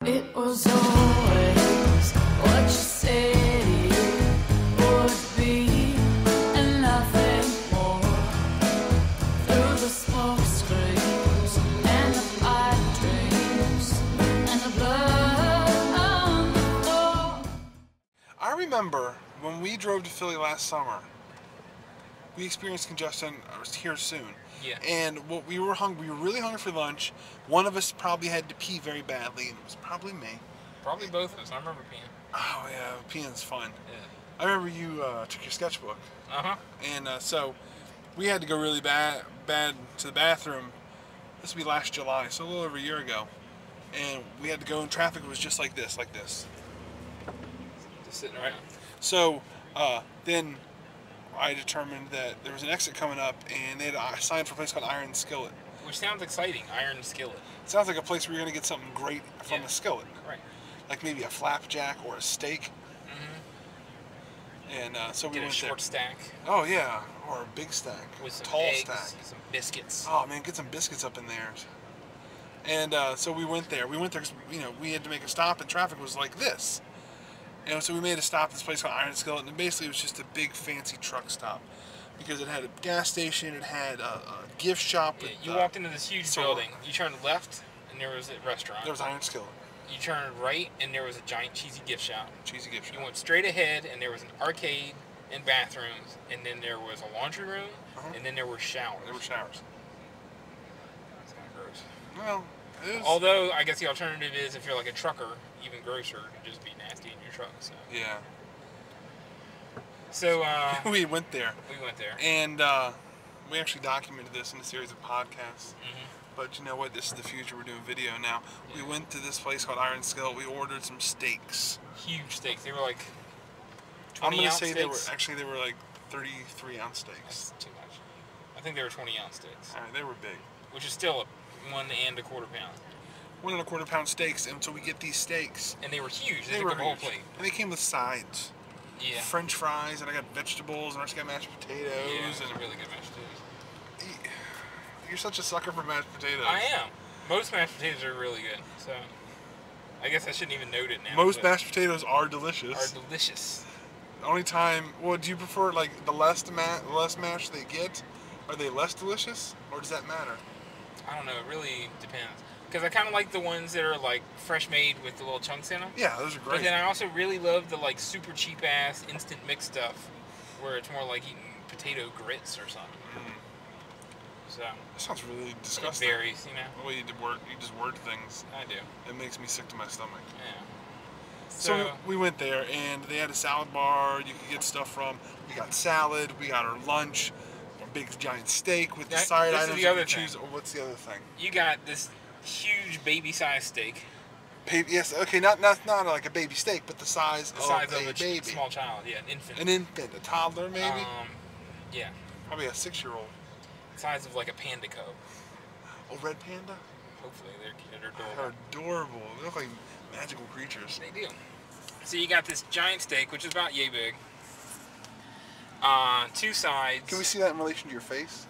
It was always what you said it would be, and nothing more. Through the smoke screens and the pipe dreams and the blood on the floor. I remember when we drove to Philly last summer, we experienced congestion here soon. Yeah. And what we were hungry. We were really hungry for lunch. One of us probably had to pee very badly, and it was probably me. Probably both of us. I remember peeing. Oh yeah, peeing's fun. Yeah. I remember you took your sketchbook. Uh-huh. And so we had to go really bad to the bathroom. This would be last July, so a little over a year ago. And we had to go, and traffic was just like this. Just sitting around. So then I determined that there was an exit coming up, and they had a sign for a place called IRON SKILLET. Which sounds exciting. Iron Skillet. It sounds like a place where you're going to get something great from Yeah. a skillet. Right. Like maybe a flapjack or a steak. Mm-hmm. And so we Get a went short there. stack Oh yeah, or a big stack. with some tall eggs, stack. some biscuits. Oh man, get some biscuits up in there. And so we went there. We went there because we had to make a stop, and traffic was like this. And so we made a stop at this place called IRON SKILLET, and basically it was just a big fancy truck stop because it had a gas station, it had a gift shop. Yeah, with, you walked into this huge so- building. You turned left, and there was a restaurant. There was IRON SKILLET, You turned right, and there was a giant cheesy gift shop. cheesy gift shop. You went straight ahead, and there was an arcade and bathrooms, and then there was a laundry room, and then there were showers. There were showers. It's kind of gross. Well, it is. Although, I guess the alternative is if you're like a trucker, even grosser, to just be nasty in your truck. So, Yeah. so We went there, we went there. and we actually documented this in a series of podcasts. Mm-hmm. But you know what? This is the future. We're doing video now. We went to this place called IRON SKILLET. We ordered some steaks. Huge steaks. They were like I'm 20 gonna ounce say steaks. they were like 33-ounce steaks. That's too much. I think they were 20 ounce steaks, All right, they were big. which is still a 1 1/4 pound. 1 1/4 pound steaks, and so we get these steaks. And they were huge. They They took were up a whole huge. plate. And they came with sides. Yeah. French fries, and I got vegetables, and I just got mashed potatoes. Yeah, it was and a really good mashed potatoes. You're such a sucker for mashed potatoes. I am. Most mashed potatoes are really good. So, I guess I shouldn't even note it now. Most but mashed potatoes are delicious. are delicious. The only time, well, do you prefer like the less mash they get? Are they less delicious, or does that matter? I don't know. It really depends. Because I kind of like the ones that are like fresh made with the little chunks in them. Yeah, those are But great. then I also really love the like super cheap ass instant mix stuff, where it's more like eating potato grits or something. So That sounds really it disgusting. varies, you know. The way you just word things, I do. it makes me sick to my stomach. Yeah. So we went there, and they had a salad bar you could get stuff from. We got salad, we got our lunch, a big giant steak with the That- side this is items the you other could choose. thing. Oh, what's the other thing? You got this huge baby-sized steak, Yes, okay, not like a baby steak, but the size, the size of a baby. small child, yeah, an infant. An infant, a toddler maybe? Yeah, Probably a 6-year-old. size of like a panda cub. A red panda? Hopefully they're adorable. They're adorable. They look like magical creatures. They do. So you got this giant steak, which is about yay big. 2 sides. Can we see that in relation to your face?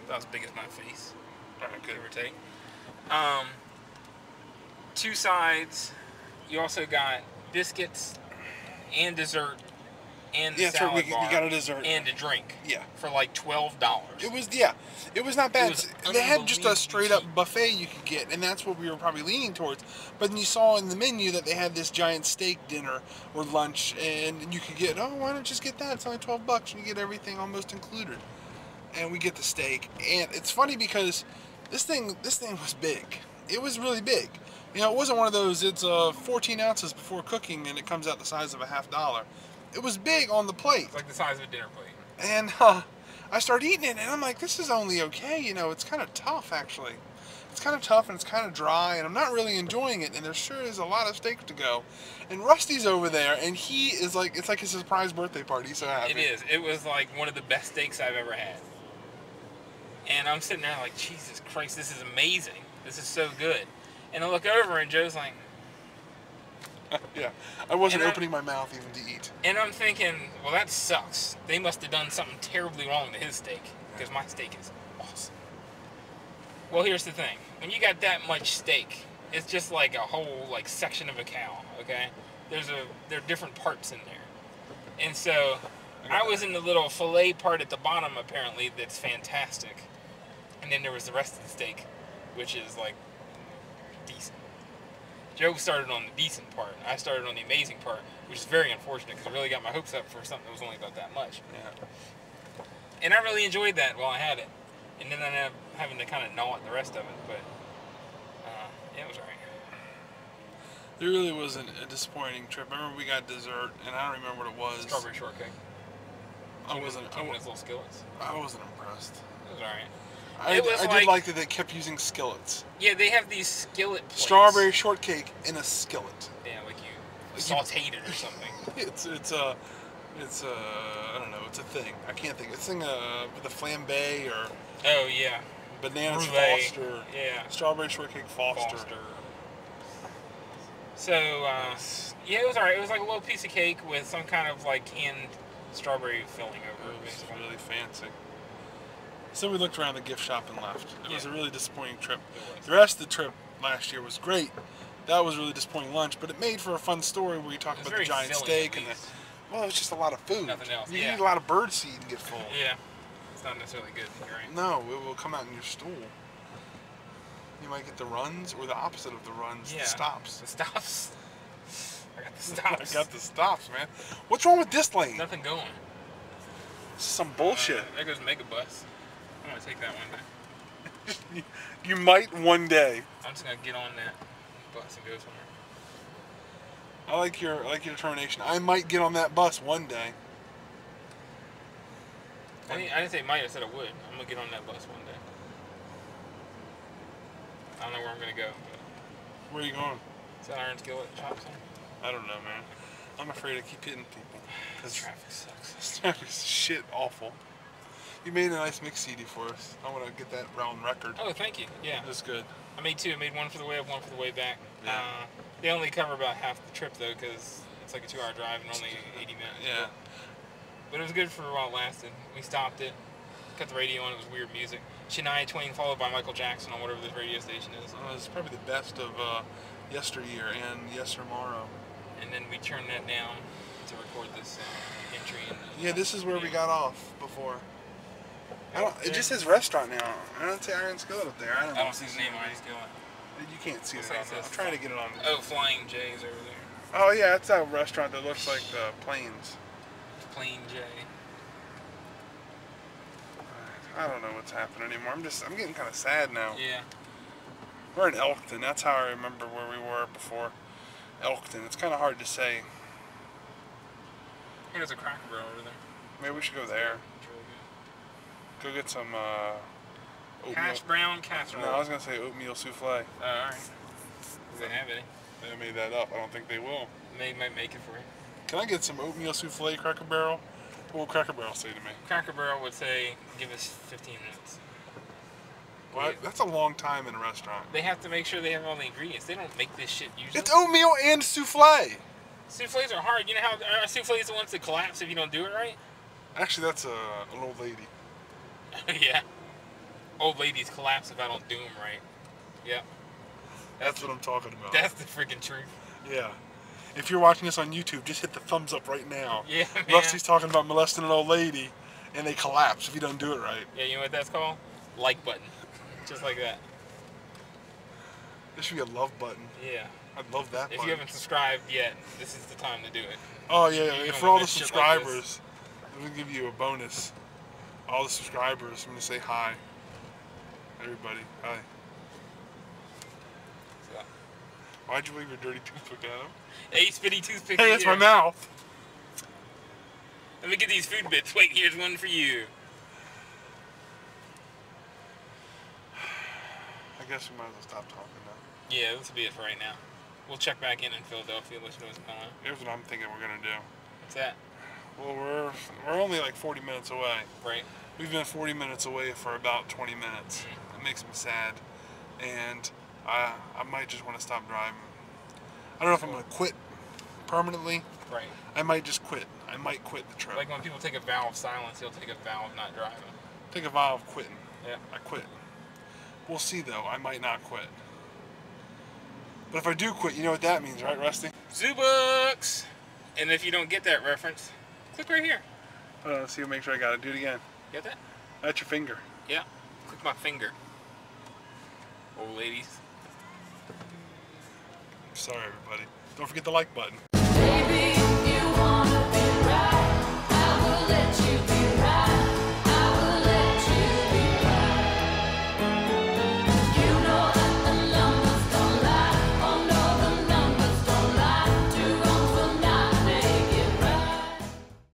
About as big as my face, Alright, good. give or take. 2 sides. You also got biscuits and dessert and the Yeah, that's right. salad We bar got a dessert. and a drink. Yeah. For like $12. It was not bad. was They had just a unbelievably straight up cheap. buffet you could get, and that's what we were probably leaning towards. But then you saw in the menu that they had this giant steak dinner or lunch, and you could get, why don't you just get that? It's only $12, and you get everything almost included. And we get the steak, and it's funny because this thing was big. It was really big. You know, it wasn't one of those. It's 14 ounces before cooking, and it comes out the size of a $half. It was big on the plate. It's like the size of a dinner plate. And I started eating it, and I'm like, this is only okay. You know, it's kind of tough, actually. It's kind of tough, and it's kind of dry, and I'm not really enjoying it, and there sure is a lot of steak to go. And Rusty's over there, and he is like, it's like his surprise birthday party. He's so happy. It is. It was like one of the best steaks I've ever had. And I'm sitting there like, Jesus Christ, this is amazing. This is so good. And I look over, and Joe's like, Yeah, I wasn't And opening my mouth even to eat. and I'm thinking, well, that sucks. They must have done something terribly wrong to his steak, because my steak is awesome. Well, here's the thing. When you got that much steak, it's just like a whole like section of a cow. Okay, there are different parts in there, and so I was in the little fillet part at the bottom apparently. That's fantastic, and then there was the rest of the steak, which is like decent. Joe started on the decent part. I started on the amazing part, which is very unfortunate because I really got my hopes up for something that was only about that much. Yeah. And I really enjoyed that while I had it. And then I ended up having to kind of gnaw at the rest of it, but yeah, it was alright. It really was a disappointing trip. I remember we got dessert, and I don't remember what it was. Strawberry shortcake. I wasn't. Came in those little skillets. I wasn't impressed. It was alright. I did like that they kept using skillets. Yeah, they have these skillet plates. Strawberry shortcake in a skillet. Yeah, like you sauteed it or something. It's I don't know. It's a thing. I can't think. It's a thing with a flambe or. Oh yeah. Bananas Brulee. Foster. Yeah. Strawberry shortcake Foster. So yeah, it was alright. It was like a little piece of cake with some kind of like canned strawberry filling over it. It was Basically. really fancy. So we looked around the gift shop and left. It was a really disappointing trip. It was. The rest of the trip last year was great. That was a really disappointing lunch, but it made for a fun story where you talk about the very giant filling, steak at and the. least. Well, it was just a lot of food. Nothing else, You yeah. eat a lot of bird seed and get full. Yeah. It's not necessarily good. You're right. No, it will come out in your stool. You might get the runs or the opposite of the runs, Yeah. the stops. The stops. I got the stops. I got the stops, man. What's wrong with this lane? Nothing going. This is some bullshit. There goes Megabus. I'm gonna take that one day. You might one day. I'm just gonna get on that bus and go somewhere. I like your determination. I might get on that bus one day. I didn't say might. I said I would. I'm gonna get on that bus one day. I don't know where I'm gonna go. But Where are you going? is that Iron Skillet shop somewhere? I don't know, man. I'm afraid I keep hitting people. This traffic sucks. This traffic's shit awful. You made a nice mix CD for us. I want to get that round record. Oh, thank you. Yeah. That's good. I made two. I made one for the way up, one for the way back. Yeah. They only cover about half the trip though, because it's like a 2-hour drive and only 80 minutes. Yeah. But it was good for while it lasted. We stopped it, cut the radio on. It was weird music. Shania Twain followed by Michael Jackson on whatever this radio station is. It's probably the best of yesteryear and yestermorrow. And then we turned that down to record this entry. Yeah, this is where we got off before. It just Yeah. says restaurant now. I don't see Iron Skillet up there. I I don't see the name Iron Skillet. You can't see Looks that. like it I'm says trying to get it on. Oh, Flying J's over there. Oh yeah, that's that restaurant that looks like the planes. Plain J. I don't know what's happening anymore. I'm getting kind of sad now. Yeah. We're in Elkton. That's how I remember where we were before. Elkton. It's kind of hard to say. There's a Cracker Barrel over there. Maybe we should go there. It's really good. Go get some oatmeal. Hash brown casserole. No, I was gonna say oatmeal souffle. Alright. Do they have any? I made that up. I don't think they will. They might make it for you. Can I get some oatmeal souffle, Cracker Barrel? What will Cracker Barrel say to me? Cracker Barrel would say, give us 15 minutes. What? That's a long time in a restaurant. They have to make sure they have all the ingredients. They don't make this shit usually. It's oatmeal and souffle. Souffles are hard. You know how souffles are the ones that collapse if you don't do it right? Actually, that's an old lady. Yeah. Old ladies collapse if I don't do them right. Yeah. That's what I'm talking about. That's the freaking truth. Yeah. If you're watching this on YouTube, just hit the thumbs up right now. Yeah, man. Rusty's talking about molesting an old lady, and they collapse if you don't do it right. Yeah, you know what that's called? Like button. Just like that. There should be a love button. Yeah. I'd love that If button. you haven't subscribed yet, this is the time to do it. Oh yeah, You for don't all the miss shit like this. subscribers, I'm gonna give you a bonus. All the subscribers, I'm gonna say hi. Everybody, hi. So. Why'd you leave your dirty toothpick at him? Hey, spitty toothpick. Hey, that's here. my mouth. Let me get these food bits. Wait, here's one for you. I guess we might as well stop talking now. Yeah, this will be it for right now. We'll check back in Philadelphia, let you know what's going on. Here's what I'm thinking we're gonna do. What's that? Well, we're only like 40 minutes away. Right. We've been 40 minutes away for about 20 minutes. It makes me sad, and I might just want to stop driving. I don't know if I'm gonna quit permanently. Right. I might just quit. I might quit the trip. Like when people take a vow of silence, they'll take a vow of not driving. Take a vow of quitting. Yeah. I quit. We'll see though. I might not quit. But if I do quit, you know what that means, right, Rusty? Zoo books. And if you don't get that reference, click right here. Let's see, make sure I got it. Do it again. Get that? That's your finger. Yeah. Click my finger. Old ladies. Sorry, everybody. Don't forget the like button. Baby, if you wanna